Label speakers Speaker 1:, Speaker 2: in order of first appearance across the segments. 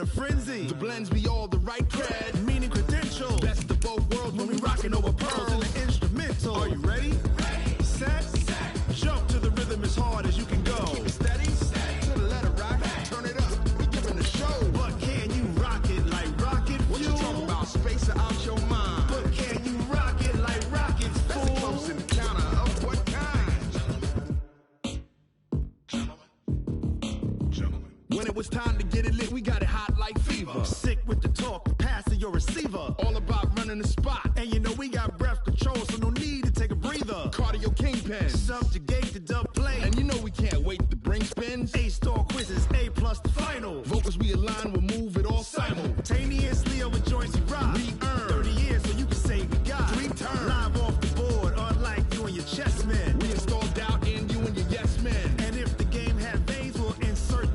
Speaker 1: a frenzy. The blends be all the right cred, meaning credentials. Best of both worlds when we rockin' over pearls in the instrumental. Are you ready? Ready. Set. Jump to the rhythm as hard as you can go. Keep it steady. To the letter rock. Turn it up. We giving the show. But can you rock it like rocket fuel? What you talking about? Space out your mind. But can you rock it like rockets, fool? That's a close encounter of what kind? Gentlemen. When it was time to get it lit, we got it hot like fever. Sick with the talk, the pass to your receiver. All about running the spot. And you know we got breath control, so no need to take a breather. Cardio kingpin. Subjugate the dub play. And you know we can't wait to bring spins. A-star quizzes, A+ the final. Vocals we align, we'll move it all simultaneously over joints we rock. We earn 30 years, so you can say we got 3 turns. Live off the board, unlike you and your chess men. We install doubt in you and your yes men. And if the game had veins, we'll insert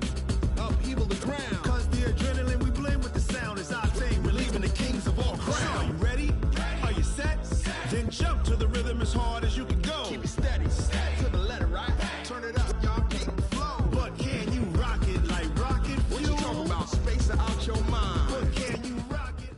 Speaker 1: upheaval the ground. Cause the adrenaline we blend with the sound is our thing. We're leaving the kings of all crowns. So are you ready? Are you set? Then jump to the rhythm as hard as you can go. Keep it steady. To the letter, right? Turn it up, y'all keep the flow. But can you rock it like rocket fuel? What you talking about? Space out your mind. But can you rock it?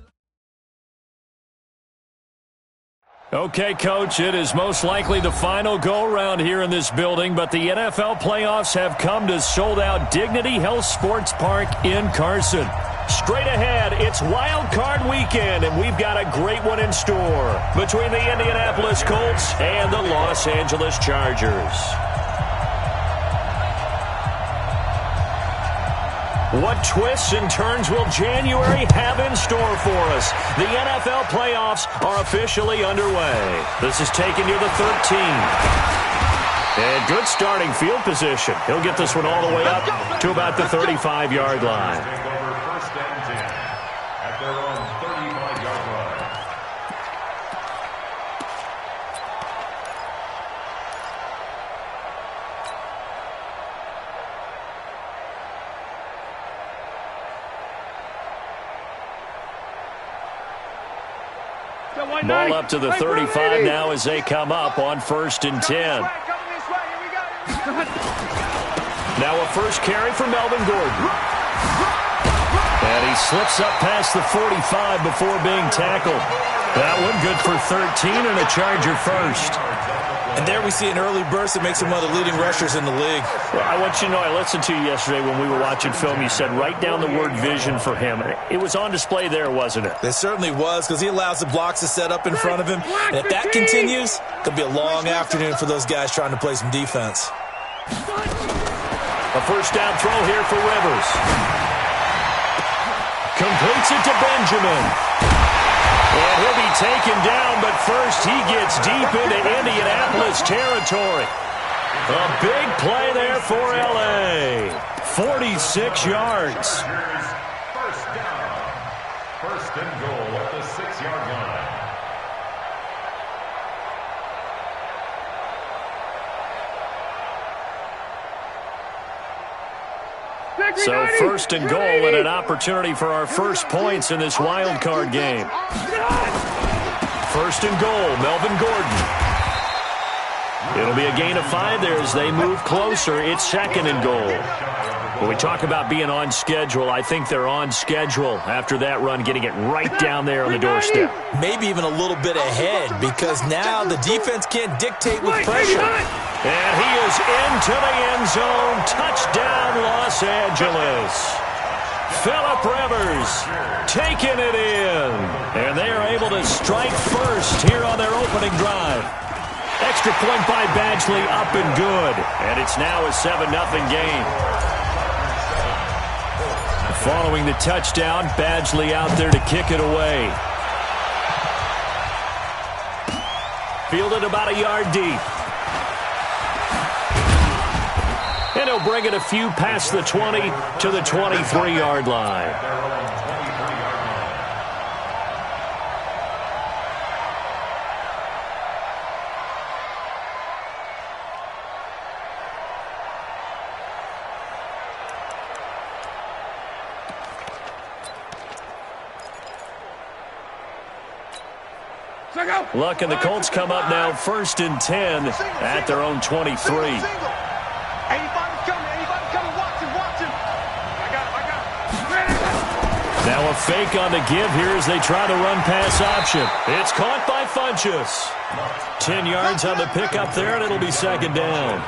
Speaker 2: Okay, Coach, it is most likely the final go-around here in this building, but the NFL playoffs have come to sold-out Dignity Health Sports Park in Carson. Straight ahead, it's Wildcard weekend, and we've got a great one in store between the Indianapolis Colts and the Los Angeles Chargers. What twists and turns will January have in store for us? The NFL playoffs are officially underway. This is taken near the 13th. And good starting field position. He'll get this one all the way up to about the 35-yard line.
Speaker 3: First and 10 at their own 35-yard line.
Speaker 2: Ball up to the 35 now as they come up on 1st and 10. Now a first carry for Melvin Gordon. And he slips up past the 45 before being tackled. That one good for 13 and a Charger first.
Speaker 4: And there we see an early burst that makes him one of the leading rushers in the league.
Speaker 2: Well, I want you to know, I listened to you yesterday when we were watching film. You said write down the word vision for him. It was on display there, wasn't it?
Speaker 4: It certainly was, because he allows the blocks to set up in front of him. And if that continues, it'll be a long afternoon for those guys trying to play some defense.
Speaker 2: A first down throw here for Rivers. Completes it to Benjamin. And he'll be taken down, but first he gets deep into Indianapolis territory. A big play there for L.A. 46 yards.
Speaker 3: First down. First and goal at the 6-yard line.
Speaker 2: So first and goal and an opportunity for our first points in this wild card game. First and goal, Melvin Gordon. It'll be a gain of 5 there as they move closer. It's second and goal. When we talk about being on schedule, I think they're on schedule after that run, getting it right down there on the doorstep.
Speaker 4: Maybe even a little bit ahead, because now the defense can't dictate with pressure.
Speaker 2: And he is into the end zone. Touchdown, Los Angeles. Phillip Rivers taking it in. And they are able to strike first here on their opening drive. Extra point by Badgley, up and good. And it's now a 7-0 game. Following the touchdown, Badgley out there to kick it away. Fielded about a yard deep. And he'll bring it a few past the 20 to the 23-yard line. Luck and the Colts come up now 1st and 10 at their own 23.
Speaker 5: 85 is coming, watch him. I got it.
Speaker 2: Now a fake on the give here as they try the run-pass option. It's caught by Funchess. 10 yards on the pickup there, and it'll be second down.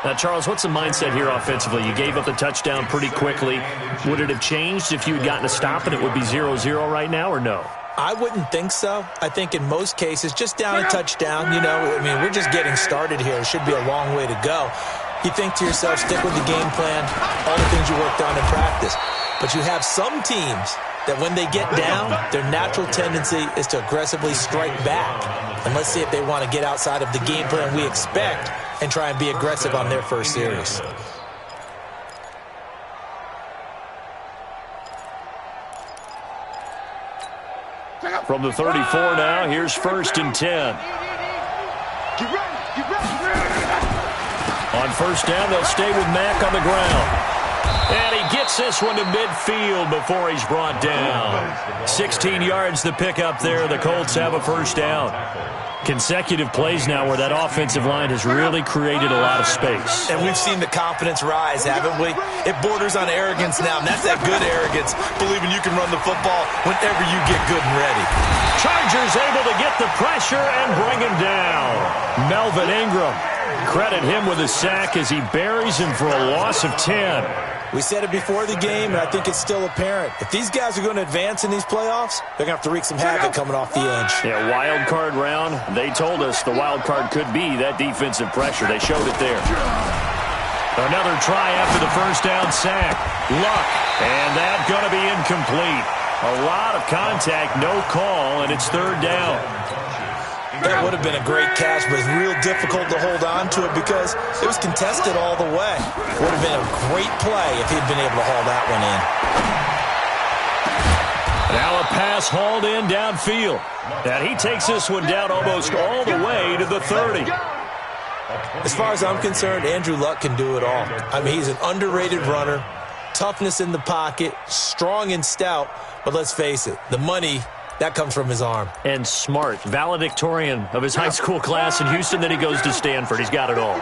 Speaker 2: Now, Charles, what's the mindset here offensively? You gave up the touchdown pretty quickly. Would it have changed if you had gotten a stop and it would be 0-0 right now, or no?
Speaker 4: I wouldn't think so. I think in most cases, just down a touchdown, we're just getting started here. It should be a long way to go. You think to yourself, stick with the game plan, all the things you worked on in practice. But you have some teams that when they get down, their natural tendency is to aggressively strike back. And let's see if they want to get outside of the game plan we expect and try and be aggressive on their first series.
Speaker 2: From the 34 now, here's 1st and 10. On first down, they'll stay with Mack on the ground. And he gets this one to midfield before he's brought down. 16 yards the pickup there. The Colts have a first down. Consecutive plays now where that offensive line has really created a lot of space.
Speaker 4: And we've seen the confidence rise, haven't we? It borders on arrogance now, and that's that good arrogance, believing you can run the football whenever you get good and ready.
Speaker 2: Chargers able to get the pressure and bring him down. Melvin Ingram, credit him with a sack as he buries him for a loss of 10.
Speaker 4: We said it before the game, and I think it's still apparent. If these guys are going to advance in these playoffs, they're going to have to wreak some havoc coming off the edge.
Speaker 2: Yeah, wild card round. They told us the wild card could be that defensive pressure. They showed it there. Another try after the first down sack. Luck, and that's going to be incomplete. A lot of contact, no call, and it's third down.
Speaker 4: That would have been a great catch, but it's real difficult to hold on to it because it was contested all the way. Would have been a great play if he'd been able to haul that one in.
Speaker 2: Now a pass hauled in downfield. And he takes this one down almost all the way to the 30.
Speaker 4: As far as I'm concerned, Andrew Luck can do it all. I mean, he's an underrated runner, toughness in the pocket, strong and stout, but let's face it, the money, that comes from his arm.
Speaker 2: And smart, valedictorian of his high school class in Houston. Then he goes to Stanford. He's got it all.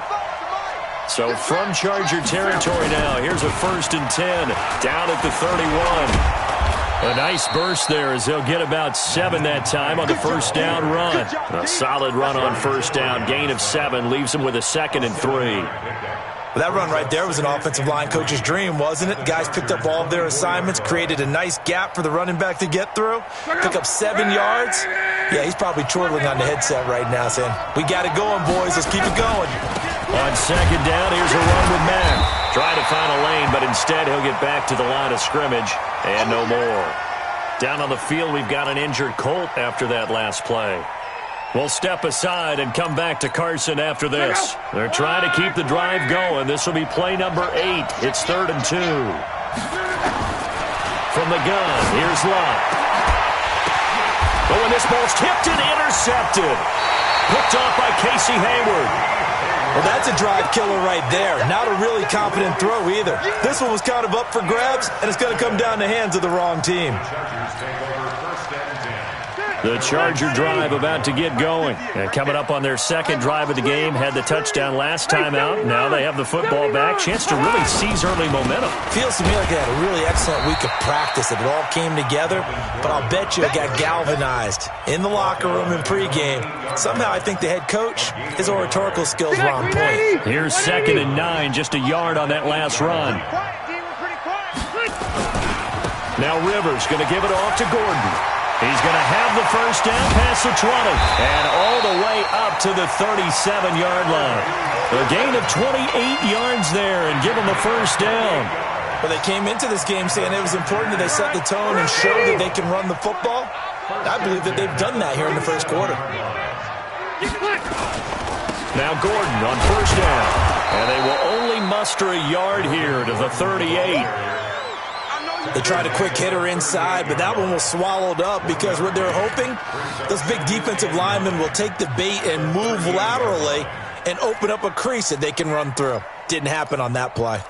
Speaker 2: So from Charger territory now, here's a 1st and 10 down at the 31. A nice burst there as they'll get about 7 that time on the first down run. A solid run on first down. Gain of 7 leaves them with a 2nd and 3.
Speaker 4: Well, that run right there was an offensive line coach's dream, wasn't it? Guys picked up all of their assignments, created a nice gap for the running back to get through, pick up 7 yards. Yeah, he's probably chortling on the headset right now saying, we got it going, boys. Let's keep it going.
Speaker 2: On second down, here's a run with Mack. Trying to find a lane, but instead he'll get back to the line of scrimmage and no more. Down on the field, we've got an injured Colt after that last play. We'll step aside and come back to Carson after this. They're trying to keep the drive going. This will be play number 8. It's 3rd and 2. From the gun, here's Luck. Oh, and this ball's tipped and intercepted. Picked off by Casey Hayward.
Speaker 4: Well, that's a drive killer right there. Not a really confident throw either. This one was kind of up for grabs, and it's going to come down the hands of the wrong team.
Speaker 2: The Charger drive about to get going. And coming up on their second drive of the game. Had the touchdown last time out. Now they have the football back. Chance to really seize early momentum.
Speaker 4: Feels to me like they had a really excellent week of practice. It all came together. But I'll bet you it got galvanized in the locker room in pregame. Somehow I think the head coach, his oratorical skills were on point.
Speaker 2: Here's 2nd and 9. Just a yard on that last run. Now Rivers going to give it off to Gordon. He's going to have the first down past the 20 and all the way up to the 37-yard line. A gain of 28 yards there and give them a first down.
Speaker 4: Well, they came into this game saying it was important that they set the tone and show that they can run the football. I believe that they've done that here in the first quarter.
Speaker 2: Now Gordon on first down. And they will only muster a yard here to the 38.
Speaker 4: They tried a quick hitter inside, but that one was swallowed up because what they're hoping, those big defensive linemen will take the bait and move laterally and open up a crease that they can run through. Didn't happen on that play.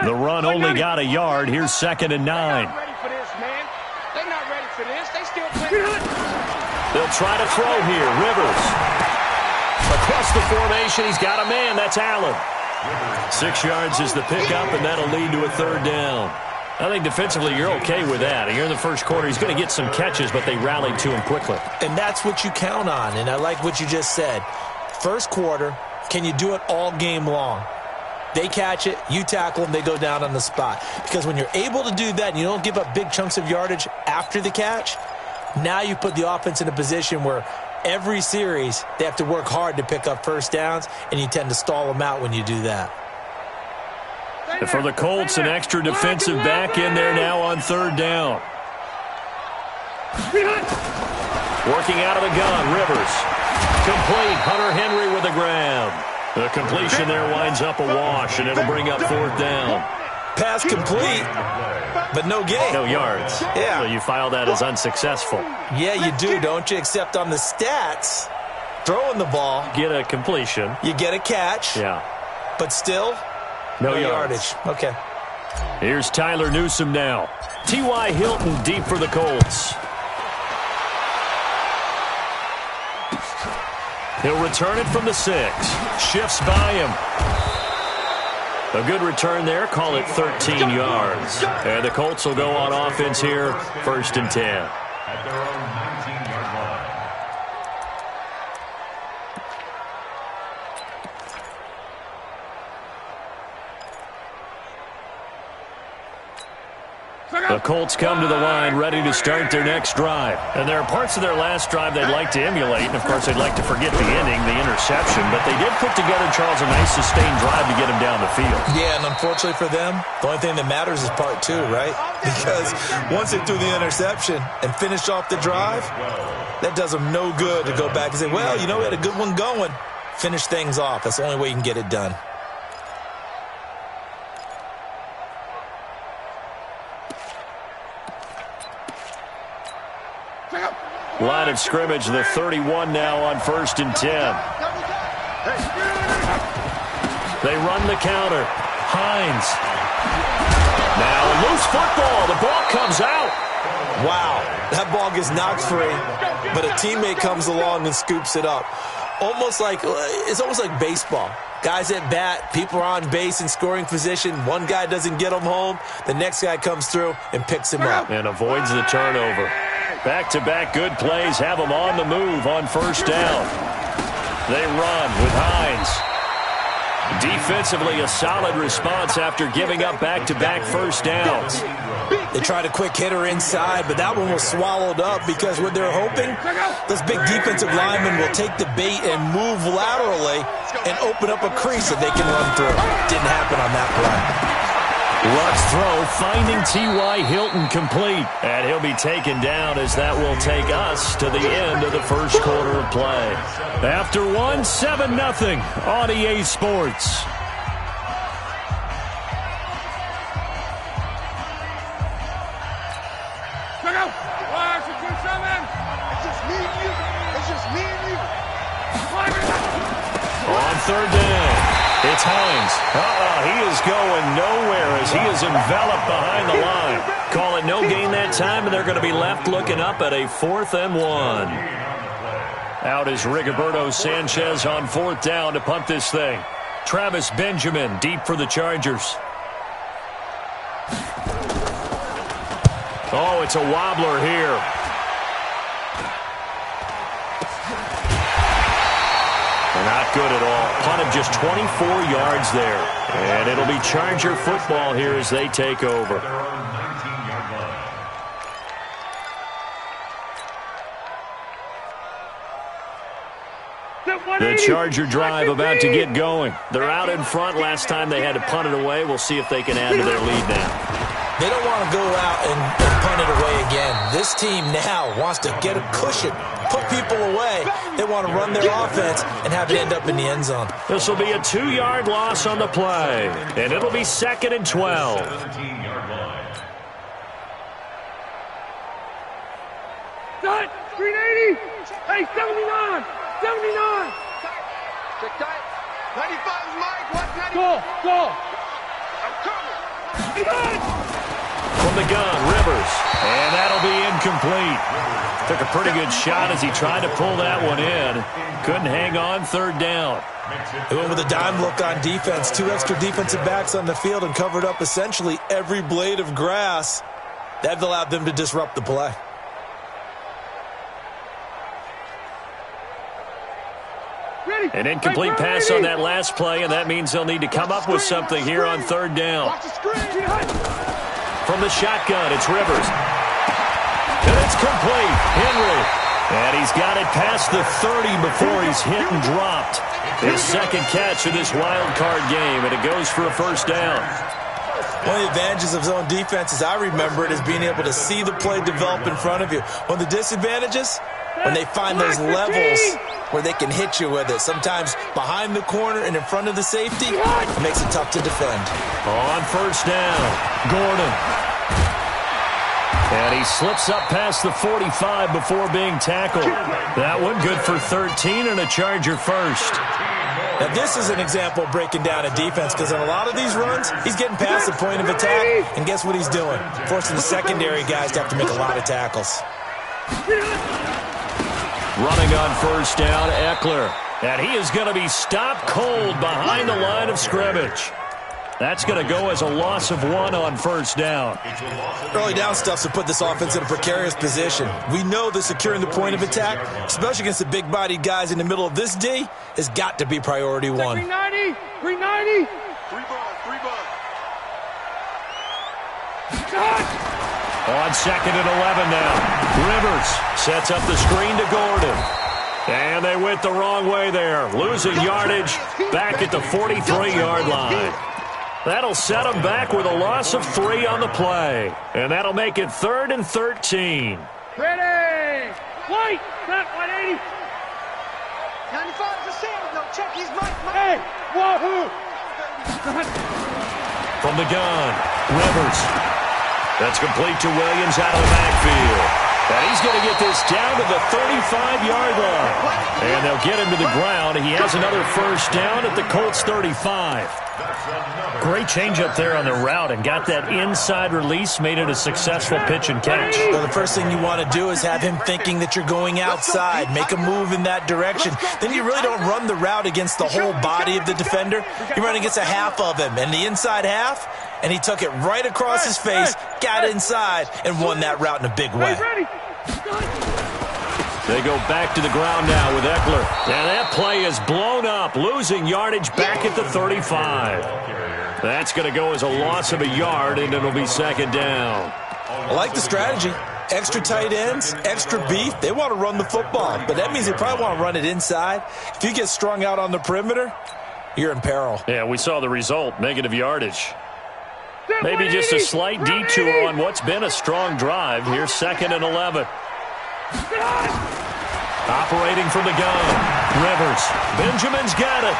Speaker 2: The run only got a yard. Here's 2nd and 9.
Speaker 5: They're not ready for this, man. They're not ready for this. They still playing.
Speaker 2: They'll They'll try to throw here. Rivers. Across the formation, he's got a man. That's Allen. 6 yards is the pickup, and that'll lead to a third down. I think defensively you're okay with that. Here in the first quarter, he's going to get some catches, but they rallied to him quickly.
Speaker 4: And that's what you count on, and I like what you just said. First quarter, can you do it all game long? They catch it, you tackle them, they go down on the spot. Because when you're able to do that and you don't give up big chunks of yardage after the catch, now you put the offense in a position where every series they have to work hard to pick up first downs, and you tend to stall them out when you do that.
Speaker 2: And for the Colts, an extra defensive back in there now on third down. Working out of the gun, Rivers. Complete, Hunter Henry with a grab. The completion there winds up a wash, and it'll bring up fourth down.
Speaker 4: Pass complete, but no gain.
Speaker 2: No yards.
Speaker 4: Yeah.
Speaker 2: So you file that as unsuccessful.
Speaker 4: Yeah, you do, don't you? Except on the stats, throwing the ball.
Speaker 2: Get a completion.
Speaker 4: You get a catch.
Speaker 2: Yeah.
Speaker 4: But still,
Speaker 2: no
Speaker 4: yardage. Okay.
Speaker 2: Here's Tyler Newsome now. T.Y. Hilton deep for the Colts. He'll return it from the 6. Shifts by him. A good return there. Call it 13 yards. And the Colts will go on offense here, 1st and 10.
Speaker 3: At their own 19-yard line.
Speaker 2: The Colts come to the line ready to start their next drive. And there are parts of their last drive they'd like to emulate. And, of course, they'd like to forget the ending, the interception. But they did put together, Charles, a nice sustained drive to get him down the field.
Speaker 4: Yeah, and unfortunately for them, the only thing that matters is part 2, right? Because once they threw the interception and finished off the drive, that does them no good to go back and say, well, you know, we had a good one going. Finish things off. That's the only way you can get it done.
Speaker 2: Line of scrimmage, the 31 now on 1st and 10. They run the counter. Hines. Now a loose football. The ball comes out.
Speaker 4: Wow, that ball gets knocked free, but a teammate comes along and scoops it up. It's almost like baseball. Guys at bat, people are on base in scoring position. One guy doesn't get him home. The next guy comes through and picks him up.
Speaker 2: And avoids the turnover. Back-to-back good plays have them on the move on 1st down. They run with Hines. Defensively, a solid response after giving up back-to-back first downs.
Speaker 4: They tried a quick hitter inside, but that one was swallowed up because what they're hoping, those big defensive linemen will take the bait and move laterally and open up a crease that they can run through. Didn't happen on that play.
Speaker 2: Luck's throw, finding T.Y. Hilton complete. And he'll be taken down as that will take us to the end of the first quarter of play. After 7-0 on EA Sports. On 3rd down, it's Hines. He is going nowhere as he is enveloped behind the line. Call it no gain that time, and they're going to be left looking up at a 4th and 1. Out is Rigoberto Sanchez on 4th down to punt this thing. Travis Benjamin deep for the Chargers. Oh, it's a wobbler here. Not good at all. Punt of just 24 yards there. And it'll be Charger football here as they take over. The Charger drive about to get going. They're out in front. Last time they had to punt it away. We'll see if they can add to their lead now.
Speaker 4: They don't want to go out and punt it away again. This team now wants to get a cushion, put people away. They want to run their offense and have it end up in the end zone.
Speaker 2: This will be a 2-yard loss on the play, and it'll be 2nd and 12.
Speaker 3: 17-yard line.
Speaker 5: Done. Screen 80. Hey, 79. 79.
Speaker 6: Check tight. 95 is Mike. 190.
Speaker 5: Go.
Speaker 6: I'm coming.
Speaker 5: Behind.
Speaker 2: From the gun, Rivers. And that'll be incomplete. Took a pretty good shot as he tried to pull that one in. Couldn't hang on, third down.
Speaker 4: They went with a dime look on defense. 2 extra defensive backs on the field and covered up essentially every blade of grass. That allowed them to disrupt the play.
Speaker 2: An incomplete pass on that last play, and that means they'll need to come up with something here on third down. From the shotgun, it's Rivers. And it's complete. Henry. And he's got it past the 30 before he's hit and dropped. His second catch of this wild card game, and it goes for a first down.
Speaker 4: One of the advantages of zone defense, as I remember it, is being able to see the play develop in front of you. One of the disadvantages, when they find those levels where they can hit you with it. Sometimes behind the corner and in front of the safety, it makes it tough to defend.
Speaker 2: On first down, Gordon. And he slips up past the 45 before being tackled. That one good for 13 and a Charger first.
Speaker 4: Now, this is an example of breaking down a defense, because in a lot of these runs, he's getting past the point of attack, and guess what he's doing? Forcing the secondary guys to have to make a lot of tackles.
Speaker 2: Running on first down, Eckler. And he is going to be stopped cold behind the line of scrimmage. That's going to go as a loss of 1 on first down.
Speaker 4: Early down stuff to put this offense in a precarious position. We know that securing the point of attack, especially against the big-bodied guys in the middle of this D, has got to be priority 1.
Speaker 5: 390! 390!
Speaker 6: 3 ball.
Speaker 2: On second and 11 now. Rivers sets up the screen to Gordon. And they went the wrong way there. Losing yardage back at the 43-yard line. That'll set them back with a loss of 3 on the play. And that'll make it 3rd and 13.
Speaker 5: Ready! White! Not 180!
Speaker 6: 95 to Sam. No, check his mic.
Speaker 5: Hey! Wahoo!
Speaker 2: From the gun, Rivers. That's complete to Williams out of the backfield. And he's going to get this down to the 35-yard line. And they'll get him to the ground. He has another first down at the Colts 35. Great change up there on the route and got that inside release, made it a successful pitch and catch.
Speaker 4: Well, the first thing you want to do is have him thinking that you're going outside, make a move in that direction. Then you really don't run the route against the whole body of the defender. You run against a half of him, and the inside half, and he took it right across his face, got inside, and won that route in a big way.
Speaker 2: They go back to the ground now with Eckler. And that play is blown up, losing yardage back at the 35. That's going to go as a loss of a yard, and it'll be second down.
Speaker 4: I like the strategy. Extra tight ends, extra beef. They want to run the football, but that means they probably want to run it inside. If you get strung out on the perimeter, you're in peril.
Speaker 2: Yeah, we saw the result, negative yardage. Maybe just a slight detour on what's been a strong drive. Here's 2nd and 11. Operating from the gun, Rivers. Benjamin's got it.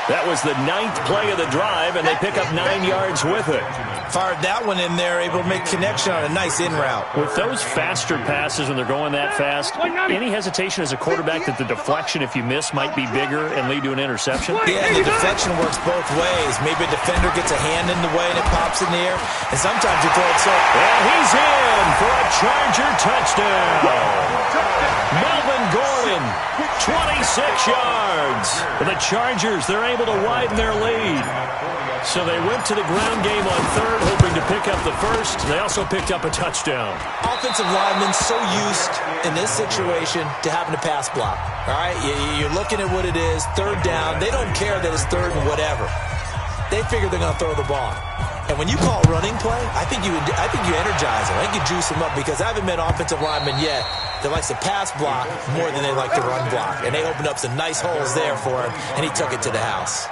Speaker 2: That was the 9th play of the drive, and they pick up 9 yards with it.
Speaker 4: Fired that one in there, able to make connection on a nice in route.
Speaker 2: With those faster passes when they're going that fast, any hesitation as a quarterback that the deflection, if you miss, might be bigger and lead to an interception?
Speaker 4: Yeah, the deflection works both ways. Maybe a defender gets a hand in the way and it pops in the air, and sometimes you throw it so...
Speaker 2: And he's in for a Charger touchdown. Melvin Gordon, 26 yards. For the Chargers, they're able to widen their lead. So they went to the ground game on third, hoping to pick up the first. They also picked up a touchdown.
Speaker 4: Offensive linemen so used in this situation to having to pass block. All right, you're looking at what it is, third down. They don't care that it's third and whatever. They figure they're going to throw the ball. And when you call running play, I think you energize them. I think you juice them up, because I haven't met offensive linemen yet that likes to pass block more than they like to run block. And they opened up some nice holes there for him, and he took it to the house.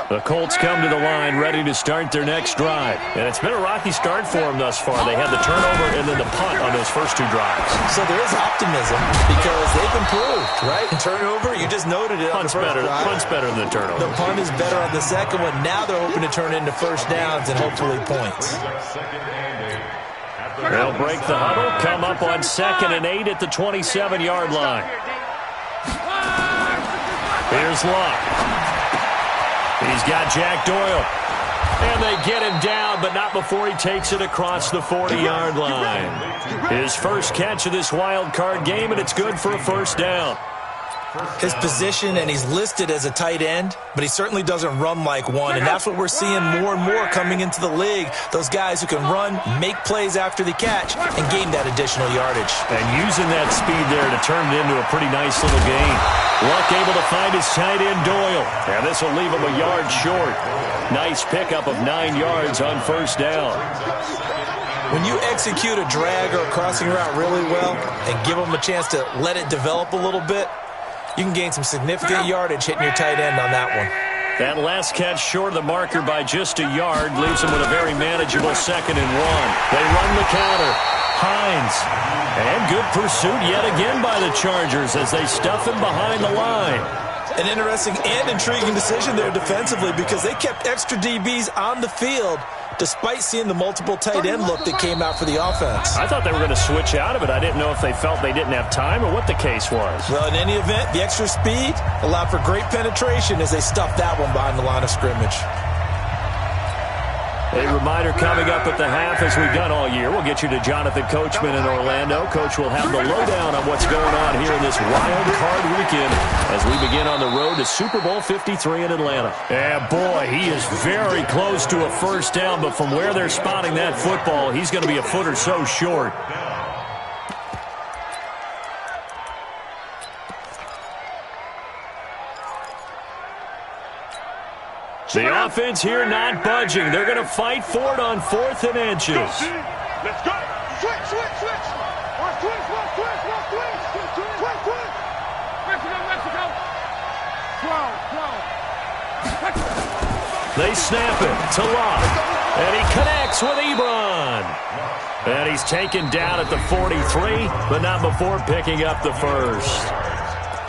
Speaker 2: The Colts come to the line ready to start their next drive. And it's been a rocky start for them thus far. They had the turnover and then the punt on those first 2 drives.
Speaker 4: So there is optimism because they've improved, right? Turnover, you just noted it.
Speaker 2: Punt's better than the turnover.
Speaker 4: The punt is better on the second one. Now they're hoping to turn into first downs and hopefully points.
Speaker 2: They'll break the huddle, come up on 2nd and 8 at the 27-yard line. Here's Luck. He's got Jack Doyle. And they get him down, but not before he takes it across the 40-yard line. His first catch of this wild card game, and it's good for a first down.
Speaker 4: His position, and he's listed as a tight end, but he certainly doesn't run like one, and that's what we're seeing more and more coming into the league. Those guys who can run, make plays after the catch, and gain that additional yardage.
Speaker 2: And using that speed there to turn it into a pretty nice little gain. Luck able to find his tight end Doyle, and this will leave him a yard short. Nice pickup of 9 yards on first down.
Speaker 4: When you execute a drag or a crossing route really well and give them a chance to let it develop a little bit, you can gain some significant yardage hitting your tight end on that one.
Speaker 2: That last catch short of the marker by just a yard leaves them with a very manageable 2nd and 1. They run the counter. Hines. And good pursuit yet again by the Chargers as they stuff him behind the line.
Speaker 4: An interesting and intriguing decision there defensively because they kept extra DBs on the field despite seeing the multiple tight end look that came out for the offense.
Speaker 2: I thought they were going to switch out of it. I didn't know if they felt they didn't have time or what the case was.
Speaker 4: Well, in any event, the extra speed allowed for great penetration as they stuffed that one behind the line of scrimmage.
Speaker 2: A reminder coming up at the half, as we've done all year. We'll get you to Jonathan Coachman in Orlando. Coach will have the lowdown on what's going on here in this wild card weekend as we begin on the road to Super Bowl 53 in Atlanta. And boy, he is very close to a first down, but from where they're spotting that football, he's going to be a foot or so short. The offense here not budging. They're going to fight for it on 4th and inches.
Speaker 5: Let's go. Switch, switch, switch. One switch, one switch, one switch. Switch, switch. Mexico, Mexico. 12.
Speaker 2: They snap it to Luck. And he connects with Ebron. And he's taken down at the 43, but not before picking up the first.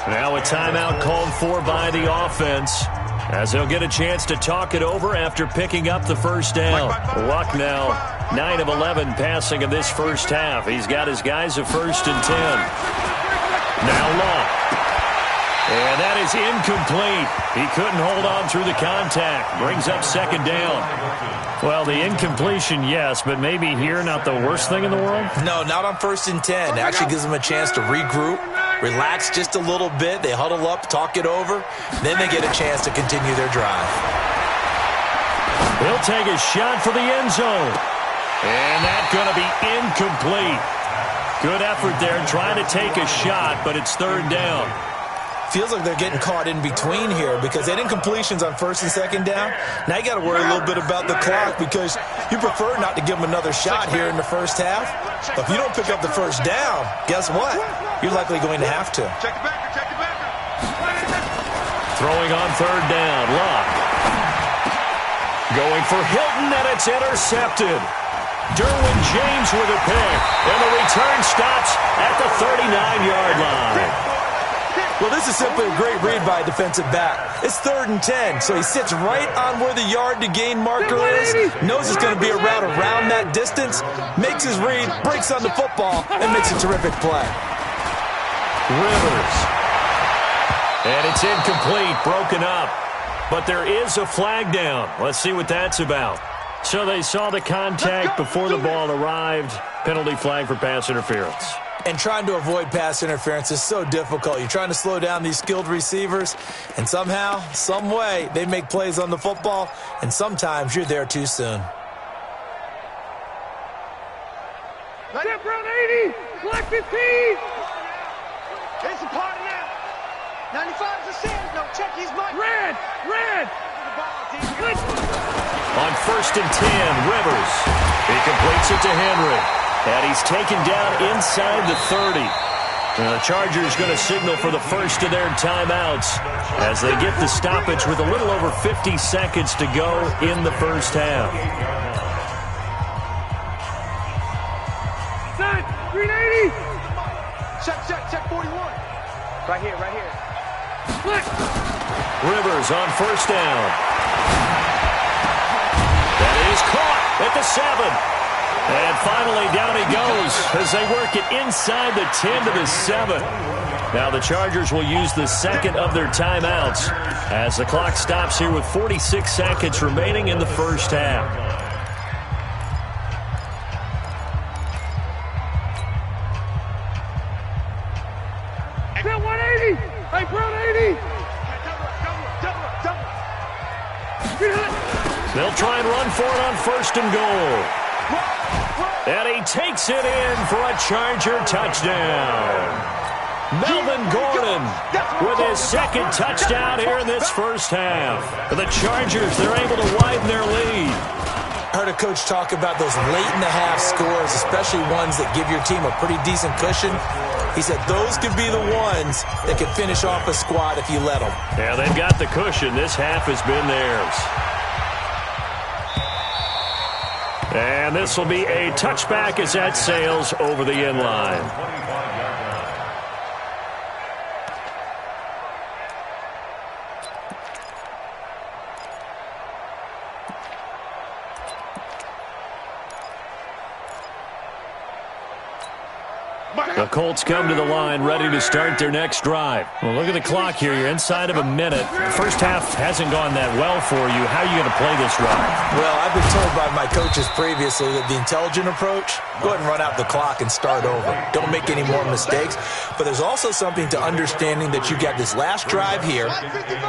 Speaker 2: Now a timeout called for by the offense, as they'll get a chance to talk it over after picking up the first down. Luck now 9 of 11 passing in this first half. He's got his guys at 1st and 10. Now Luck. And that is incomplete. He couldn't hold on through the contact. Brings up 2nd down. Well, the incompletion, yes, but maybe here not the worst thing in the world?
Speaker 4: No, not on 1st and 10. It actually gives them a chance to regroup, relax just a little bit. They huddle up, talk it over. Then they get a chance to continue their drive.
Speaker 2: He'll take a shot for the end zone. And that's going to be incomplete. Good effort there trying to take a shot, but it's 3rd down.
Speaker 4: Feels like they're getting caught in between here because they had incompletions on 1st and 2nd down. Now you got to worry a little bit about the clock because you prefer not to give them another shot here in the first half. But if you don't pick up the first down, guess what? You're likely going to have to.
Speaker 5: Check the backer, check the backer.
Speaker 2: Throwing on 3rd down, Luck. Going for Hilton, and it's intercepted. Derwin James with a pick, and the return stops at the 39-yard line.
Speaker 4: Well, this is simply a great read by a defensive back. It's 3rd and 10, so he sits right on where the yard-to-gain marker is, knows it's going to be a route around that distance, makes his read, breaks on the football, and makes a terrific play.
Speaker 2: Rivers. And it's incomplete, broken up. But there is a flag down. Let's see what that's about. So they saw the contact before the ball arrived. Penalty flag for pass interference.
Speaker 4: And trying to avoid pass interference is so difficult. You're trying to slow down these skilled receivers, and somehow, some way, they make plays on the football, and sometimes you're there too soon.
Speaker 5: Step round 80. Select 15.
Speaker 6: It's a party now. 95 is a sin. No, check his mic.
Speaker 5: Red.
Speaker 2: On 1st and 10, Rivers. He completes it to Henry. And he's taken down inside the 30. And the Chargers going to signal for the first of their timeouts as they get the stoppage with a little over 50 seconds to go in the first half.
Speaker 5: Set. 380.
Speaker 6: Check 41. Right here.
Speaker 5: Split.
Speaker 2: Rivers on 1st down. That is caught at the 7. And finally, down he goes as they work it inside the 10 to the 7. Now the Chargers will use the second of their timeouts as the clock stops here with 46 seconds remaining in the first half.
Speaker 5: Brown 180! Hey, Brown 80!
Speaker 2: They'll try and run for it on first and goal. And he takes it in for a Charger touchdown. Melvin Gordon with his second touchdown here in this first half. For the Chargers, they're able to widen their lead.
Speaker 4: I heard a coach talk about those late-in-the-half scores, especially ones that give your team a pretty decent cushion. He said those could be the ones that could finish off a squad if you let them.
Speaker 2: Yeah, they've got the cushion. This half has been theirs. And this will be a touchback as that sails over the end line. The Colts come to the line ready to start their next drive. Well, look at the clock here. You're inside of a minute. The first half hasn't gone that well for you. How are you going to play this drive?
Speaker 4: Well, I've been told by my coaches previously that the intelligent approach, go ahead and run out the clock and start over. Don't make any more mistakes. But there's also something to understanding that you got this last drive here.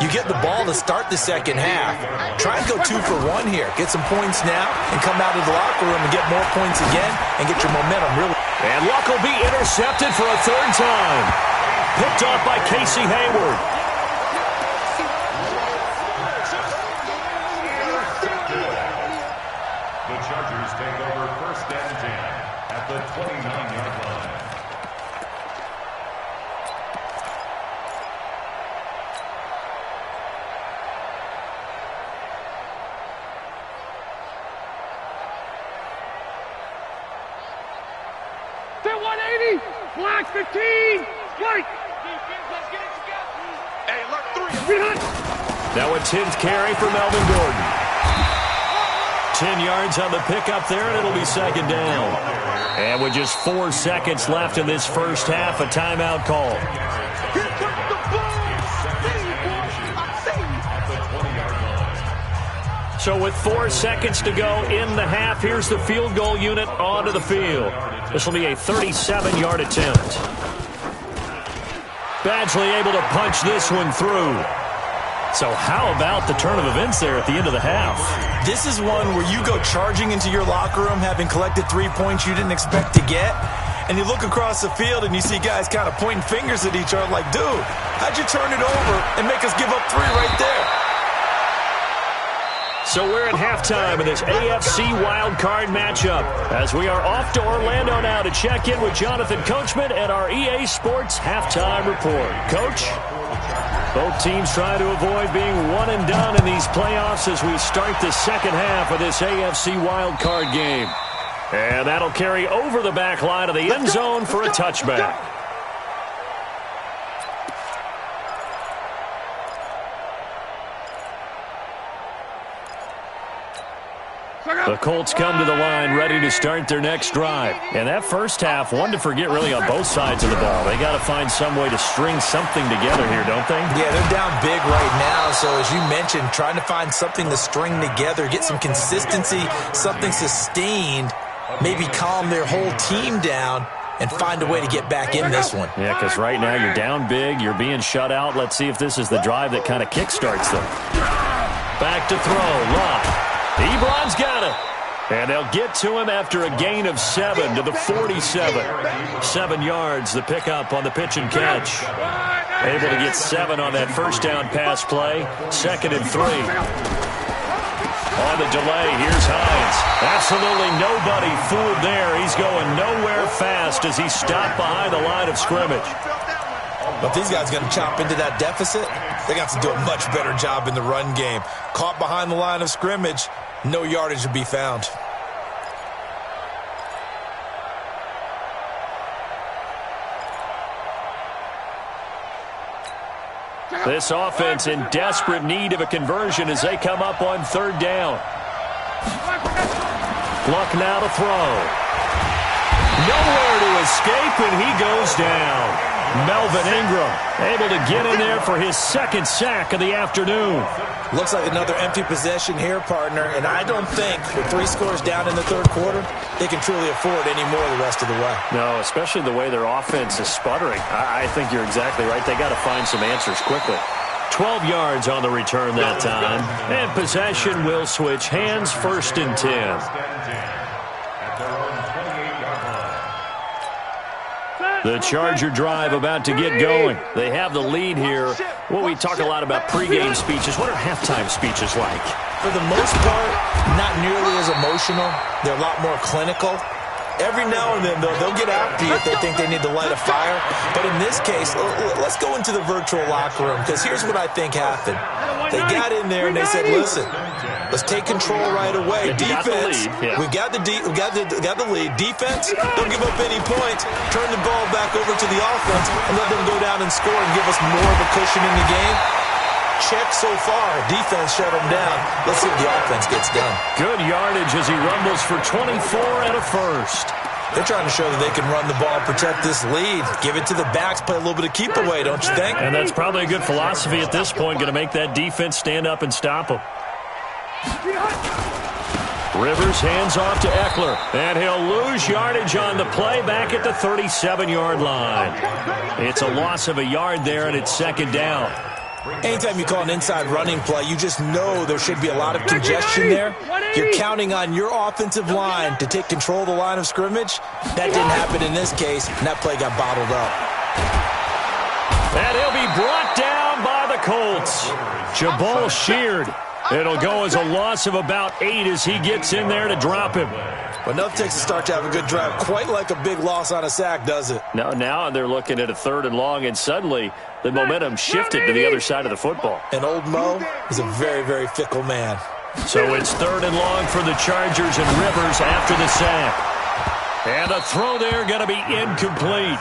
Speaker 4: You get the ball to start the second half. Try and go 2 for 1 here. Get some points now and come out of the locker room and get more points again and get your momentum really.
Speaker 2: And Luck will be intercepted for a third time. Picked off by Casey Hayward.
Speaker 3: The Chargers take over first and 10 at the 29-yard line.
Speaker 5: They're 180! Black 15! White! Hey, alert 3!
Speaker 2: Now a 10th carry for Melvin Gordon. 10 yards on the pickup there, and it'll be second down. And with just 4 seconds left in this first half, a timeout call. So with 4 seconds to go in the half, here's the field goal unit onto the field. This will be a 37-yard attempt. Badgley able to punch this one through. So how about the turn of events there at the end of the half?
Speaker 4: This is one where you go charging into your locker room having collected 3 points you didn't expect to get, and you look across the field and you see guys kind of pointing fingers at each other like, dude, how'd you turn it over and make us give up 3 right there?
Speaker 2: So we're at halftime in this AFC Wildcard matchup as we are off to Orlando now to check in with Jonathan Coachman and our EA Sports Halftime Report. Coach? Both teams try to avoid being one and done in these playoffs as we start the second half of this AFC Wildcard game. And that'll carry over the back line of the end zone for a touchback. The Colts come to the line ready to start their next drive. And that first half, one to forget really on both sides of the ball. They got to find some way to string something together here, don't they?
Speaker 4: Yeah, they're down big right now. So as you mentioned, trying to find something to string together, get some consistency, something sustained, maybe calm their whole team down and find a way to get back in this one.
Speaker 2: Yeah, because right now you're down big, you're being shut out. Let's see if this is the drive that kind of kickstarts them. Back to throw, Locke. Ebron's got it. And they'll get to him after a gain of 7 to the 47. 7 yards, the pickup on the pitch and catch. Able to get 7 on that first down pass play. 2nd and 3. On the delay, here's Hines. Absolutely nobody fooled there. He's going nowhere fast as he stopped behind the line of scrimmage.
Speaker 4: But these guys are going to chop into that deficit. They got to do a much better job in the run game. Caught behind the line of scrimmage, no yardage to be found.
Speaker 2: This offense in desperate need of a conversion as they come up on 3rd down. Luck now to throw. Nowhere to escape, and he goes down. Melvin Ingram able to get in there for his second sack of the afternoon.
Speaker 4: Looks like another empty possession here, partner, and I don't think with 3 scores down in the third quarter, they can truly afford any more the rest of the way.
Speaker 2: No, especially the way their offense is sputtering. I think you're exactly right. They got to find some answers quickly. 12 yards on the return that time, and possession will switch hands, 1st and 10. The Charger drive about to get going. They have the lead here. Well, we talk a lot about pregame speeches. What are halftime speeches like?
Speaker 4: For the most part, not nearly as emotional. They're a lot more clinical. Every now and then, they'll get after you if they think they need to light a fire. But in this case, let's go into the virtual locker room, because here's what I think happened. They got in there and they said, listen, let's take control right away. Defense, we got the lead. Defense, don't give up any points. Turn the ball back over to the offense and let them go down and score and give us more of a cushion in the game. Check so far. Defense shut him down. Let's see what the offense gets done.
Speaker 2: Good yardage as he rumbles for 24 and a first.
Speaker 4: They're trying to show that they can run the ball, protect this lead. Give it to the backs, play a little bit of keep away, don't you think?
Speaker 2: And that's probably a good philosophy at this point, going to make that defense stand up and stop them. Rivers hands off to Eckler, and he'll lose yardage on the play back at the 37-yard line. It's a loss of a yard there, and it's 2nd down.
Speaker 4: Anytime you call an inside running play, you just know there should be a lot of congestion there. You're counting on your offensive line to take control of the line of scrimmage. That didn't happen in this case, and that play got bottled up.
Speaker 2: And he'll be brought down by the Colts. Jabal sheared. It'll go as a loss of about 8 as he gets in there to drop him.
Speaker 4: But enough takes to start to have a good drive. Quite like a big loss on a sack, does it?
Speaker 2: Now they're looking at a 3rd and long, and suddenly the momentum shifted to the other side of the football.
Speaker 4: And old Mo is a very, very fickle man.
Speaker 2: So it's 3rd and long for the Chargers, and Rivers after the sack. And a throw there going to be incomplete.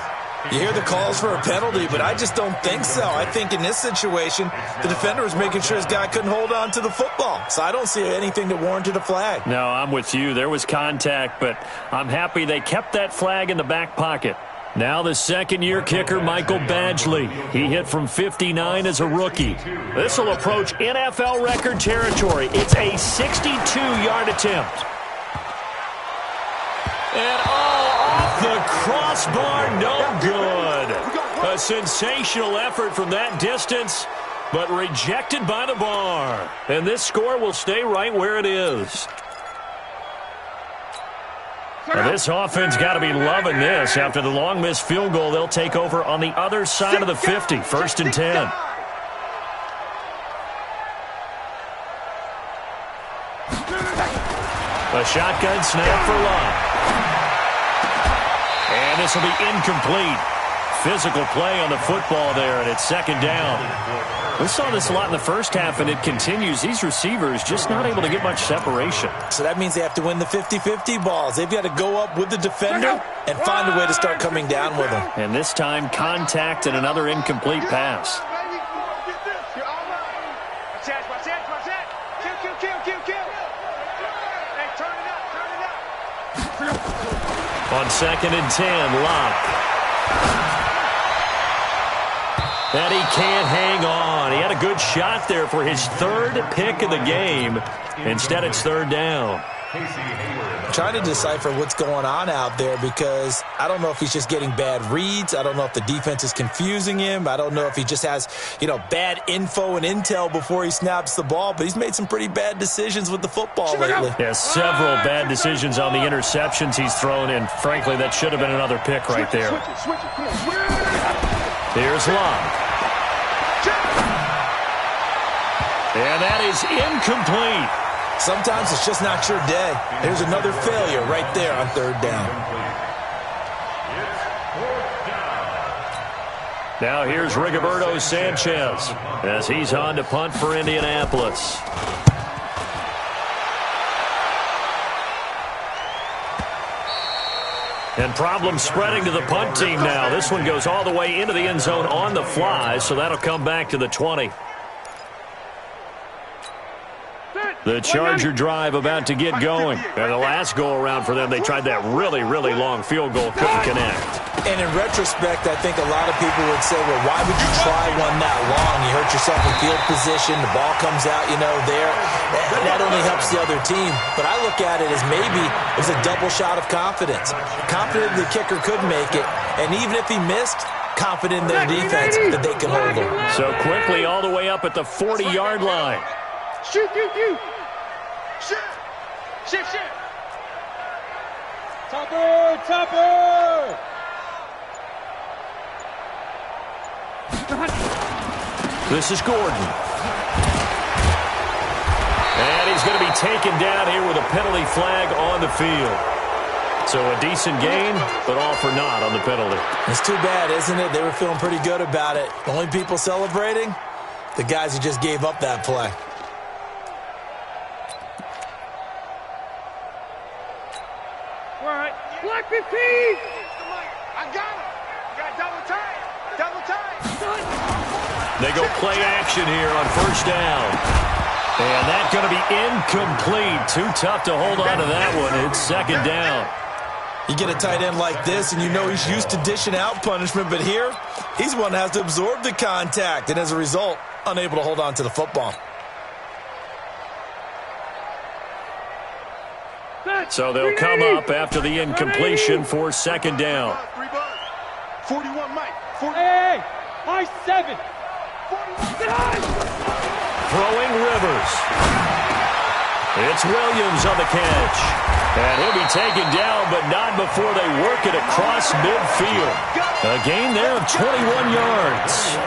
Speaker 4: You hear the calls for a penalty, but I just don't think so. I think in this situation, the defender was making sure his guy couldn't hold on to the football. So I don't see anything that warranted a flag.
Speaker 2: No, I'm with you. There was contact, but I'm happy they kept that flag in the back pocket. Now the 2nd-year kicker, Michael Badgley. He hit from 59 as a rookie. This will approach NFL record territory. It's a 62-yard attempt. And off the crossbar, no good. A sensational effort from that distance, but rejected by the bar. And this score will stay right where it is. Now this offense got to be loving this. After the long missed field goal, they'll take over on the other side of the 50, 1st and 10. A shotgun snap for Love. And this will be incomplete. Physical play on the football there, and it's 2nd down. We saw this a lot in the first half, and it continues. These receivers just not able to get much separation.
Speaker 4: So that means they have to win the 50-50 balls. They've got to go up with the defender and find a way to start coming down with them.
Speaker 2: And this time, contact and another incomplete pass. On 2nd and 10, Locke. And he can't hang on. He had a good shot there for his 3rd pick of the game. Instead, it's 3rd down.
Speaker 4: I'm trying to decipher what's going on out there, because I don't know if he's just getting bad reads. I don't know if the defense is confusing him. I don't know if he just has, bad info and intel before he snaps the ball. But he's made some pretty bad decisions with the football lately.
Speaker 2: Yeah, several bad decisions on the interceptions he's thrown in. Frankly, that should have been another pick right there. Here's Locke. And that is incomplete.
Speaker 4: Sometimes it's just not your day. There's another failure right there on 3rd down.
Speaker 2: Now here's Rigoberto Sanchez as he's on to punt for Indianapolis. And problems spreading to the punt team now. This one goes all the way into the end zone on the fly, so that'll come back to the 20. The Charger drive about to get going. And the last go-around for them, they tried that really, really long field goal, couldn't connect.
Speaker 4: And in retrospect, I think a lot of people would say, well, why would you try one that long? You hurt yourself in field position. The ball comes out, there. That only helps the other team. But I look at it as maybe it was a double shot of confidence. Confident the kicker could make it. And even if he missed, confident in their defense that they can hold him.
Speaker 2: So quickly all the way up at the 40-yard line.
Speaker 5: Shoot. Shoot. Topper.
Speaker 2: This is Gordon. And he's going to be taken down here with a penalty flag on the field. So a decent gain, but all for naught on the penalty.
Speaker 4: It's too bad, isn't it? They were feeling pretty good about it. The only people celebrating, the guys who just gave up that play.
Speaker 5: All right. Black 15. I got him. Got double time.
Speaker 2: They go play action here on first down. And that's going to be incomplete. Too tough to hold on to that one. It's second down.
Speaker 4: You get a tight end like this, and he's used to dishing out punishment, but here, he's the one that has to absorb the contact, and as a result, unable to hold on to the football.
Speaker 2: So they'll come up after the incompletion for second down.
Speaker 5: 41, Mike. Hey, I-7.
Speaker 2: Throwing Rivers. It's Williams on the catch. And he'll be taken down, but not before they work it across midfield. A gain there of 21 yards.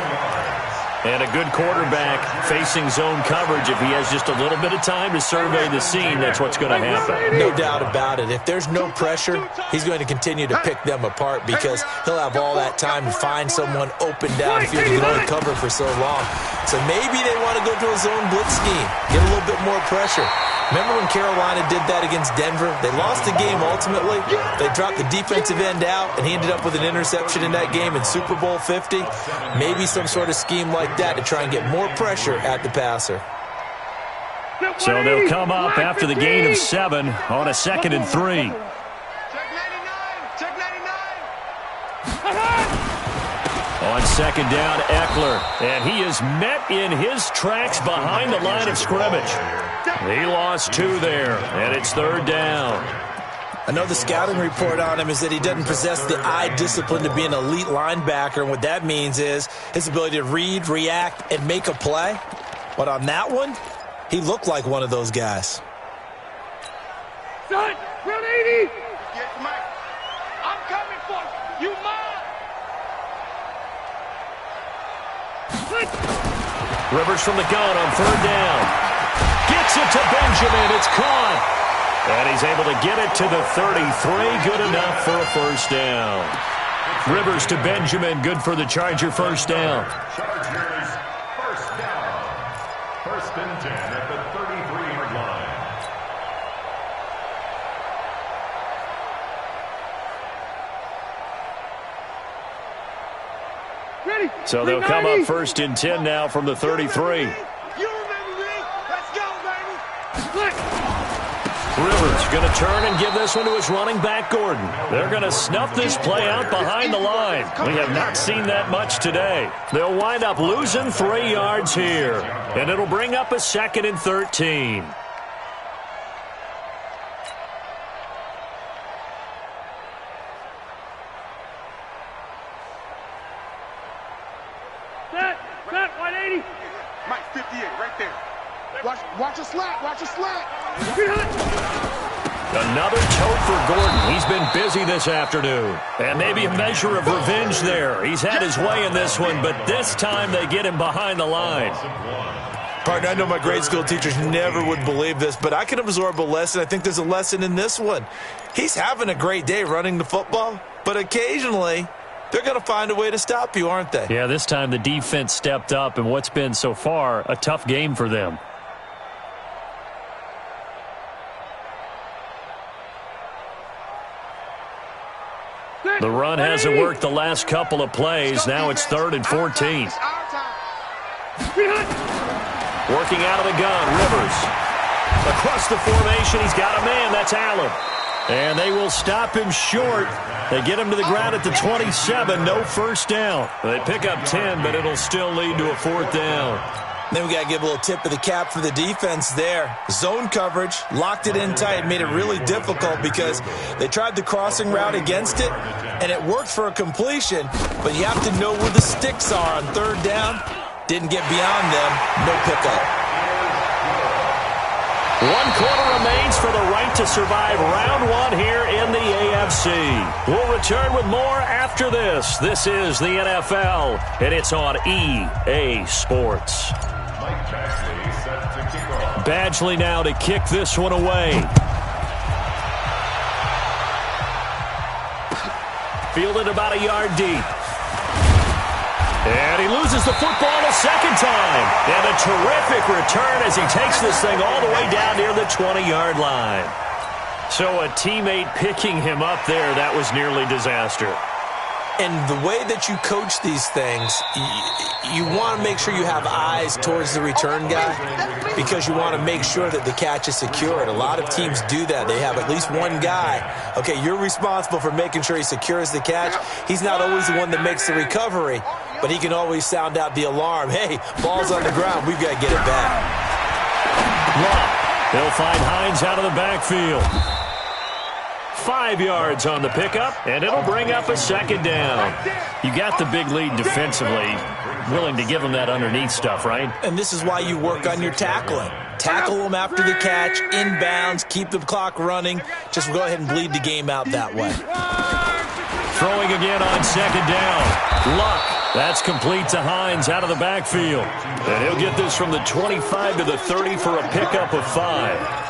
Speaker 2: And a good quarterback facing zone coverage. If he has just a little bit of time to survey the scene, that's what's going to happen.
Speaker 4: No doubt about it. If there's no pressure, he's going to continue to pick them apart because he'll have all that time to find someone open downfield. He can only cover for so long. So maybe they want to go to a zone blitz scheme, get a little bit more pressure. Remember when Carolina did that against Denver? They lost the game ultimately. They dropped the defensive end out, and he ended up with an interception in that game in Super Bowl 50. Maybe some sort of scheme like that to try and get more pressure at the passer.
Speaker 2: So they'll come up after the gain of 7 on a 2nd and 3.
Speaker 5: Check 99.
Speaker 2: On second down, Eckler. And he is met in his tracks behind the line of scrimmage. He lost 2 there, and it's third down.
Speaker 4: I know the scouting report on him is that he doesn't possess the eye discipline to be an elite linebacker, and what that means is his ability to read, react, and make a play. But on that one, he looked like one of those guys.
Speaker 5: Son, round 80. Get Mike. I'm coming for you. You mine.
Speaker 2: Rivers from the gun on third down. Gets it to Benjamin. It's caught. And he's able to get it to the 33. Good enough for a first down. Rivers to Benjamin. Good for the Charger first down.
Speaker 3: Chargers first down. 1st and 10 at the 33-yard line.
Speaker 5: Ready.
Speaker 2: So they'll come up 1st and 10 now from the 33.
Speaker 5: You remember me. Let's go, baby.
Speaker 2: Rivers going to turn and give this one to his running back, Gordon. They're going to snuff this play out behind the line. We have not seen that much today. They'll wind up losing 3 yards here, and it'll bring up a 2nd and 13.
Speaker 5: Set, 180. Mike, 58, right there. Watch a slant, watch a slant.
Speaker 2: Another tote for Gordon. He's been busy this afternoon. And maybe a measure of revenge there. He's had his way in this one, but this time they get him behind the line.
Speaker 4: Partner, I know my grade school teachers never would believe this, but I can absorb a lesson. I think there's a lesson in this one. He's having a great day running the football, but occasionally they're going to find a way to stop you, aren't they?
Speaker 2: Yeah, this time the defense stepped up in what's been so far a tough game for them. The run hasn't worked the last couple of plays. Now it's 3rd and 14. Working out of the gun, Rivers. across the formation. He's got a man. That's Allen. And they will stop him short. They get him to the ground at the 27. No first down. They pick up 10, but it'll still lead to a fourth down.
Speaker 4: Then we got to give a little tip of the cap for the defense there. Zone coverage, locked it in tight, made it really difficult because they tried the crossing route against it, and it worked for a completion, but you have to know where the sticks are on third down. Didn't get beyond them, no pickup.
Speaker 2: 1 quarter remains for the right to survive round 1 here in the AFC. We'll return with more after this. This is the NFL, and it's on EA Sports. Badgley now to kick this one away. Fielded about a yard deep. And he loses the football a second time. And a terrific return as he takes this thing all the way down near the 20-yard line. So a teammate picking him up there, that was nearly disaster.
Speaker 4: And the way that you coach these things, you want to make sure you have eyes towards the return guy because you want to make sure that the catch is secured. A lot of teams do that. They have at least one guy. Okay, you're responsible for making sure he secures the catch. He's not always the one that makes the recovery, but he can always sound out the alarm. Hey, ball's on the ground. We've got to get it back.
Speaker 2: Lock. They'll find Hines out of the backfield. 5 yards on the pickup, and it'll bring up a second down. You got the big lead defensively. Willing to give them that underneath stuff, right?
Speaker 4: And this is why you work on your tackling. Tackle them after the catch, inbounds, keep the clock running. Just go ahead and bleed the game out that way.
Speaker 2: Throwing again on second down. Luck. That's complete to Hines out of the backfield. And he'll get this from the 25 to the 30 for a pickup of 5.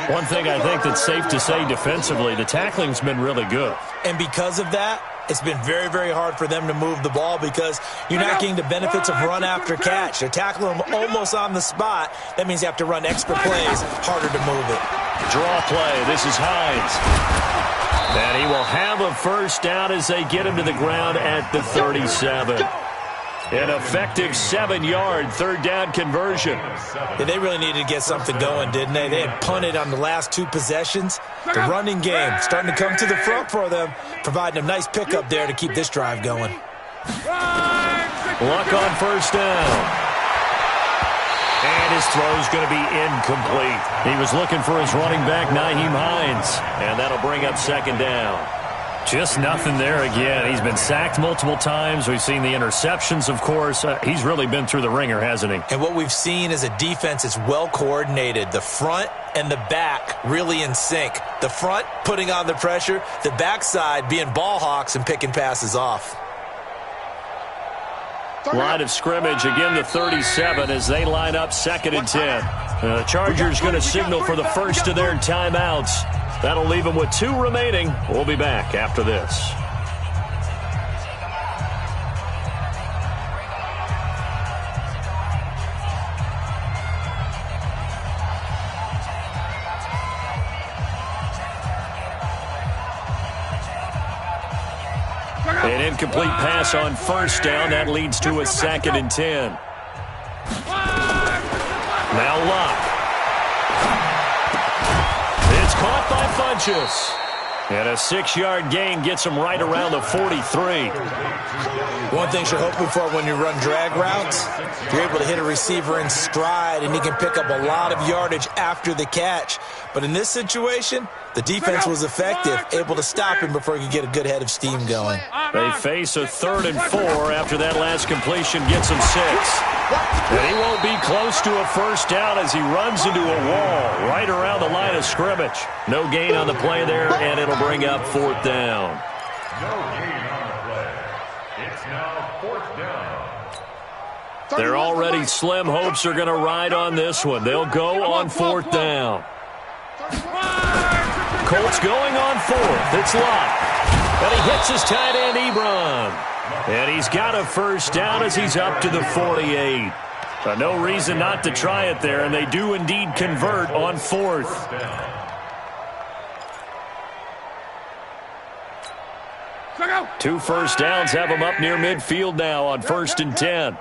Speaker 2: One thing I think that's safe to say defensively, the tackling's been really good.
Speaker 4: And because of that, it's been very, very hard for them to move the ball because you're not getting the benefits of run after catch. They're tackling them almost on the spot. That means you have to run extra plays, harder to move it.
Speaker 2: Draw play. This is Hines. And he will have a first down as they get him to the ground at the 37. An effective 7-yard third down conversion.
Speaker 4: Yeah, they really needed to get something going, didn't they? They had punted on the last 2 possessions. The running game starting to come to the front for them, providing a nice pickup there to keep this drive going.
Speaker 2: Luck on first down. And his throw's going to be incomplete. He was looking for his running back, Nyheim Hines. And that'll bring up second down. Just nothing there again. He's been sacked multiple times. We've seen the interceptions, of course. He's really been through the ringer, hasn't he?
Speaker 4: And what we've seen is a defense that's well coordinated. The front and the back really in sync. The front putting on the pressure. The backside being ball hawks and picking passes off.
Speaker 2: Line of scrimmage, again the 37 as they line up 2nd and 10. The Chargers going to signal for the first of their timeouts. That'll leave them with 2 remaining. We'll be back after this. An incomplete pass on first down. That leads to a 2nd and 10. Now Locke. It's caught by Funchess. And a 6-yard gain gets him right around the 43.
Speaker 4: One thing you're hoping for when you run drag routes, you're able to hit a receiver in stride, and he can pick up a lot of yardage after the catch. But in this situation, the defense was effective, able to stop him before he could get a good head of steam going.
Speaker 2: They face a 3rd and 4 after that last completion gets him 6. And he won't be close to a first down as he runs into a wall right around the line of scrimmage. No gain on the play there, and it'll bring up 4th down.
Speaker 3: No gain on the play. It's now 4th down.
Speaker 2: Their already slim hopes are going to ride on this one. They'll go on 4th down. Colts going on 4th. It's Locke. And he hits his tight end, Ebron. And he's got a first down as he's up to the 48. No reason not to try it there, and they do indeed convert on 4th. 2 first downs have them up near midfield now on 1st and 10.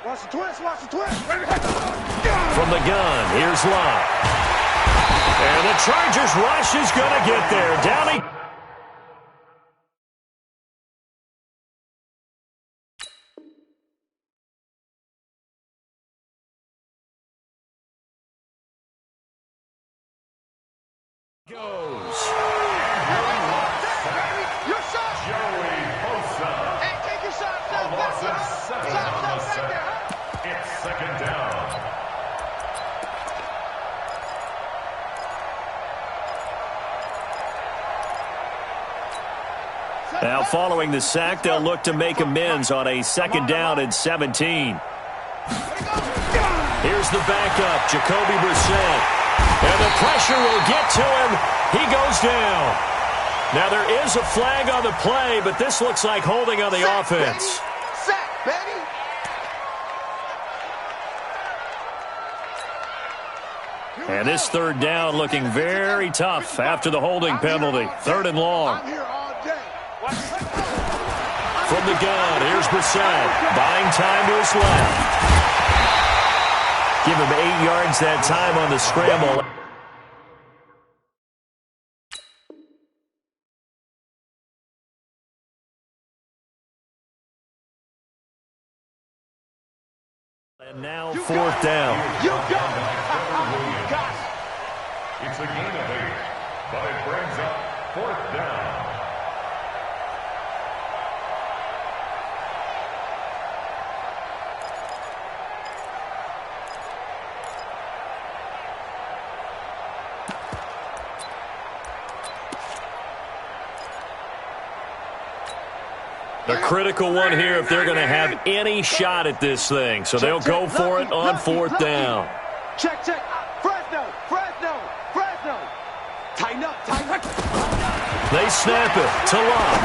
Speaker 5: Watch the twist, watch the twist.
Speaker 2: From the gun, here's Locke. And the Chargers rush is going to get there. Down he goes.
Speaker 6: Your shot.
Speaker 3: Joey Bosa.
Speaker 6: Hey, take your shot.
Speaker 3: A loss of 7 on the set. It's second down.
Speaker 2: Now following the sack, they'll look to make amends on a second down and 17. Here's the backup, Jacoby Brissett. And the pressure will get to him. He goes down. Now there is a flag on the play, but this looks like holding on the offense.
Speaker 6: Sack, baby.
Speaker 2: And this third down looking very tough after the holding penalty. Third and long.
Speaker 6: I'm here all day.
Speaker 2: From the gun, here's Brissett. Buying time to his left. Give him 8 yards that time on the scramble. And now fourth down.
Speaker 6: You got it.
Speaker 3: It's a gain of 8, but it brings up fourth down.
Speaker 2: A critical one here if they're going to have any shot at this thing. So they'll go for it on fourth down.
Speaker 6: Check, check. Fresno. Tighten up.
Speaker 2: They snap it to Love.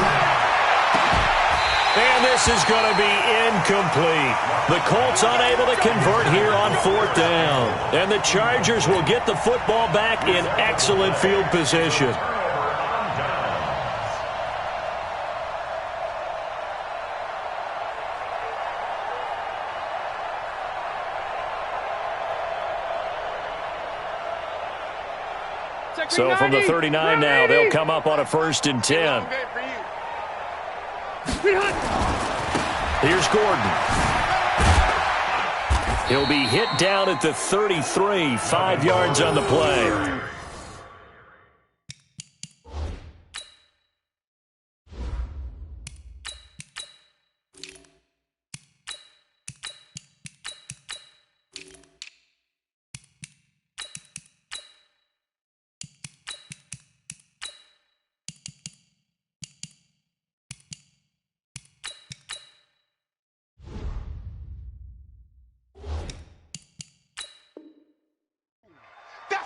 Speaker 2: And this is going to be incomplete. The Colts unable to convert here on fourth down. And the Chargers will get the football back in excellent field position. So from the 39 now, they'll come up on a 1st and 10. Here's Gordon. He'll be hit down at the 33, 5 yards on the play.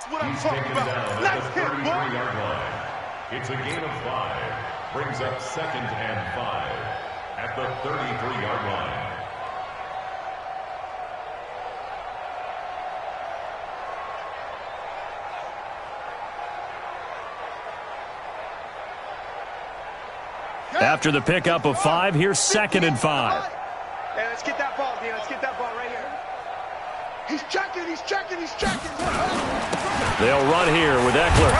Speaker 5: What I'm
Speaker 3: He's
Speaker 5: talking
Speaker 3: taken
Speaker 5: about.
Speaker 3: down
Speaker 5: Nice
Speaker 3: at the
Speaker 5: hit, boy.
Speaker 3: 33-yard line. It's a gain of 5. Brings up 2nd and 5 at the 33-yard line.
Speaker 2: After the pickup of 5, here's 2nd and 5.
Speaker 6: Hey, let's get that ball, D. Let's get that ball right here. He's checking.
Speaker 2: They'll run here with Eckler.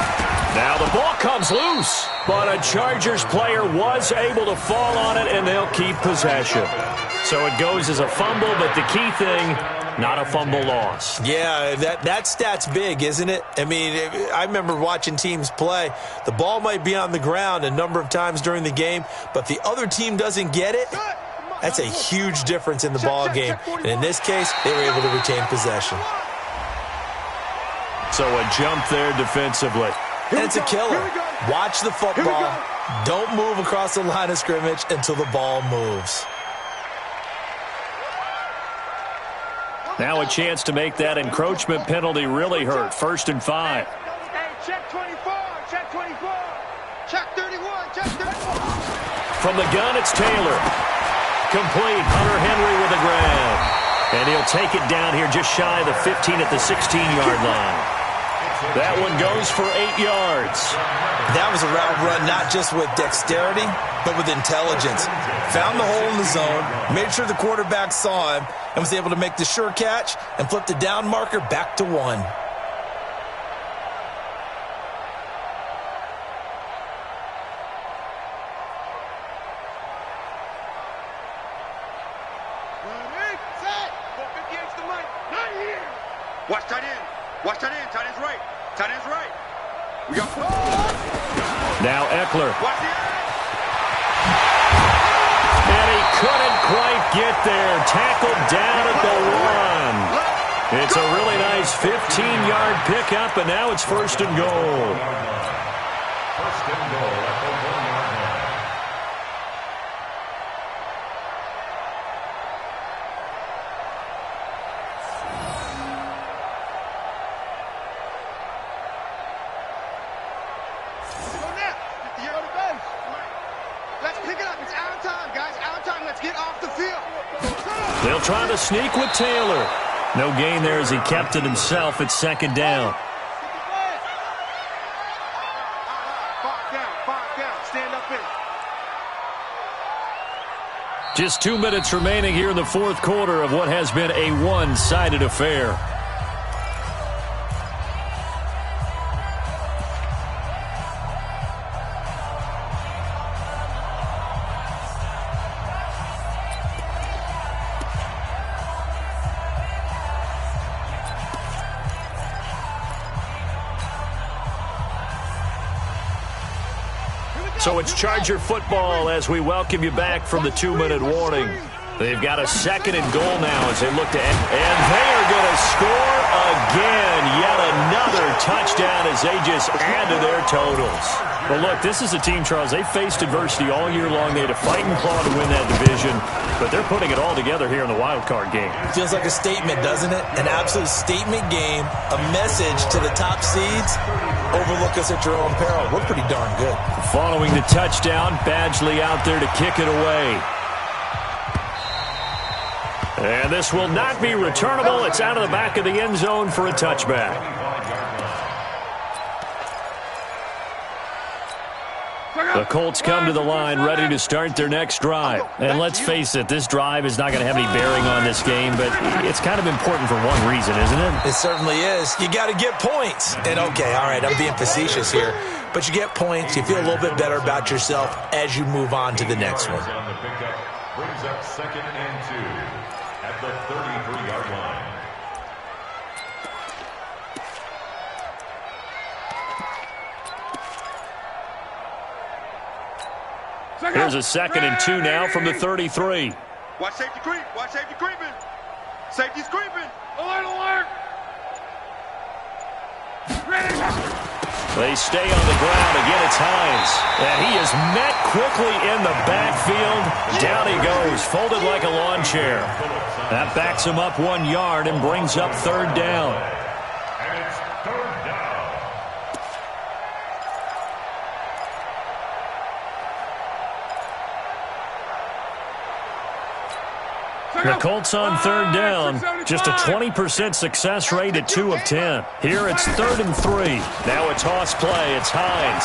Speaker 2: Now the ball comes loose, but a Chargers player was able to fall on it, and they'll keep possession. So it goes as a fumble, but the key thing, not a fumble loss.
Speaker 4: Yeah, that stat's big, isn't it? I mean, I remember watching teams play. The ball might be on the ground a number of times during the game, but the other team doesn't get it. That's a huge difference in the ball game. And in this case, they were able to retain possession.
Speaker 2: So a jump there defensively.
Speaker 4: And it's a killer. Watch the football. Don't move across the line of scrimmage until the ball moves.
Speaker 2: Now a chance to make that encroachment penalty really hurt. 1st and 5.
Speaker 6: Hey, check 24. Check 24. Check 31. Check 31.
Speaker 2: From the gun, it's Taylor. Complete. Hunter Henry with the grab. And he'll take it down here just shy of the 15 at the 16-yard line. That one goes for 8 yards.
Speaker 4: That was a route run not just with dexterity, but with intelligence. Found the hole in the zone, made sure the quarterback saw him, and was able to make the sure catch and flip the down marker back to 1.
Speaker 6: Watch tight end. Watch tight end. Tight end's right. Tight end's right. We got
Speaker 2: Now Eckler.
Speaker 6: Watch the end.
Speaker 2: And he couldn't quite get there. Tackled down at the 1. It's a really nice 15-yard pickup, and now it's 1st and goal.
Speaker 3: First and goal at the 1-yard line.
Speaker 6: Go next. You're on the base. Let's pick it up. It's out of time, guys. Out of time. Let's get off the field.
Speaker 2: They'll try to sneak with Taylor. No gain there as he kept it himself. It's 2nd down.
Speaker 6: Five down. Stand up in.
Speaker 2: Just 2 minutes remaining here in the 4th quarter of what has been a one-sided affair. So it's Charger football as we welcome you back from the 2-minute warning. They've got a 2nd and goal now as they look to end. And they are going to score again. Yet another touchdown as they just add to their totals. Well, look, this is a team, Charles. They faced adversity all year long. They had to fight and claw to win that division. But they're putting it all together here in the wild card game.
Speaker 4: Feels like a statement, doesn't it? An absolute statement game. A message to the top seeds. Overlook us at your own peril. We're pretty darn good.
Speaker 2: Following the touchdown, Badgley out there to kick it away. And this will not be returnable. It's out of the back of the end zone for a touchback. The Colts come to the line ready to start their next drive. And let's face it, this drive is not going to have any bearing on this game, but it's kind of important for one reason, isn't it?
Speaker 4: It certainly is. You got to get points. And okay, all right, I'm being facetious here, but you get points. You feel a little bit better about yourself as you move on to the next one.
Speaker 3: Brings up 2nd and 2 at the 33-yard line.
Speaker 2: Here's a 2nd and 2 now from the 33.
Speaker 6: Watch safety creep. Watch safety creeping. Safety's creeping.
Speaker 5: Alert, alert.
Speaker 2: They stay on the ground. Again, it's Hines. And he is met quickly in the backfield. Down he goes, folded like a lawn chair. That backs him up 1 yard and brings up 3rd down.
Speaker 3: And it's 3rd down.
Speaker 2: The Colts on 3rd down. Just a 20% success rate at 2 of 10. Here it's 3rd and 3. Now a toss play. It's Hines.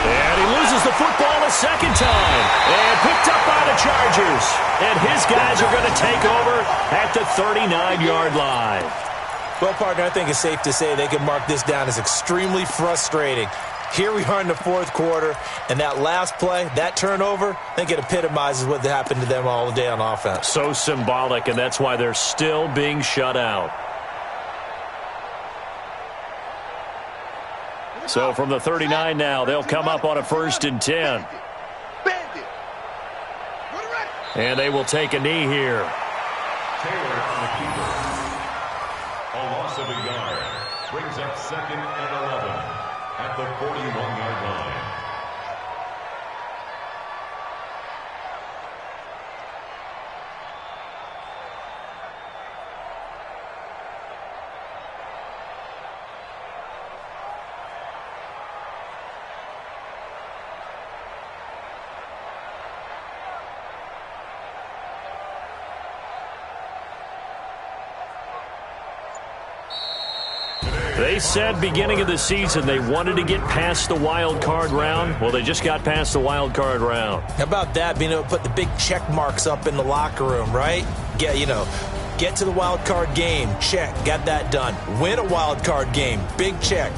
Speaker 2: And he loses the football a 2nd time. And picked up by the Chargers. And his guys are going to take over at the 39-yard line.
Speaker 4: Well, partner, I think it's safe to say they can mark this down as extremely frustrating. Here we are in the 4th quarter, and that last play, that turnover, I think it epitomizes what happened to them all day on offense.
Speaker 2: So symbolic, and that's why they're still being shut out. So from the 39 now, they'll come up on a 1st and 10. And they will take a knee here.
Speaker 3: Taylor on the keeper. A loss of a yard. Brings up 2nd and 11 at the 41-yard line.
Speaker 2: They said beginning of the season they wanted to get past the wild card round. Well, they just got past the wild card round.
Speaker 4: How about that, being able to put the big check marks up in the locker room, right? Get to the wild card game, check, got that done. Win a wild card game, big check.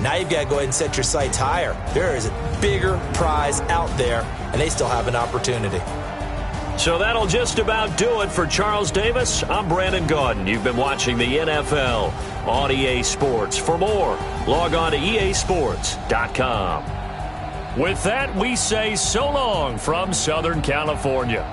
Speaker 4: Now you've got to go ahead and set your sights higher. There is a bigger prize out there, and they still have an opportunity.
Speaker 2: So that'll just about do it for Charles Davis. I'm Brandon Gaudin. You've been watching the NFL on EA Sports. For more, log on to easports.com. With that, we say so long from Southern California.